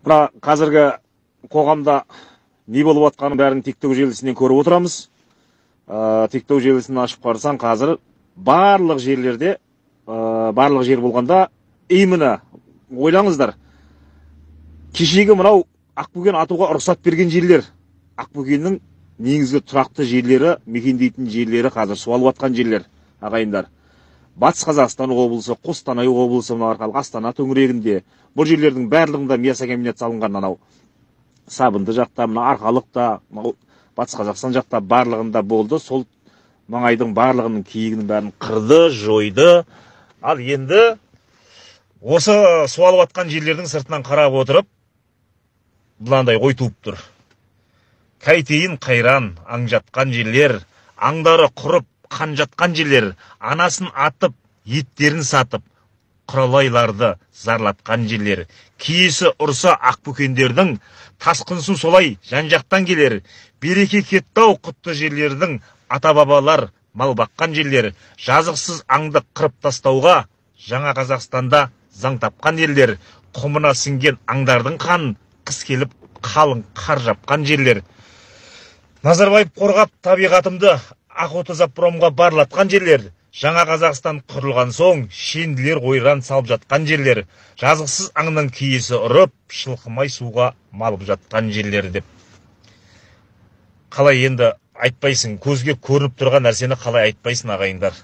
Мына қазіргі қоғамда не болып жатқанын бәрін TikTok желісінен көріп отырамыз. TikTok желісін ашып қарасаң, қазір барлық жерлерде, барлық жер болғанда, именно ойлаңыздар. Кешегі мынау Ақбөкен атуға рұқсат берген жерлер, Ақбөкеннің негізгі тұрақты жерлері, мекендейтін жерлері қазір суалып жатқан жерлер, ағайындар. Батыс Қазақстан облысы, Қостанай облысы, мына арқалық Астана төңірегінде, бұл жерлердің барлығында мясокомбинат салынған. Анау Сабынды жақта, мына арқалықта, Батыс Қазақстан жақта барлығында болды. Сол маңайдың барлығының киігінің бәрін қырды, жойды. Ал енді осы суалып жатқан жерлердің сыртынан қарап отырып, бұландай ой туып тұр. Кайтейін қайран, аң жатқан жерлер, аңдары құрып, қан жатқан жерлер, анасын атып, еттерін сатып, құралайларды зарлатқан жерлер. Киесі ұрса Ақбөкендердің, тасқын су солай жан-жақтан келер. Береке кетті-ау құтты жерлердің, ата-бабалар мал баққан жерлер. Жазықсыз аңды қырып тастауға, жаңа Қазақстанда заң тапқан ерлер. Құмына сіңген аңдардың қанын, қыс келіп қалың қар жапқан жерлер. Назарбаев қорғап табиғатымды Ақтозапромға барлатқан жерлер. Жаңа Қазақстан құрылған соң, шенділер ойран салып жатқан жерлер. Жазықсыз аңның киесі ұрып, шылқымай суға малып жатқан жерлер деп. Қалай енді айтпайсың, көзге көрініп тұрған нәрсені қалай айтпайсың, ағайындар?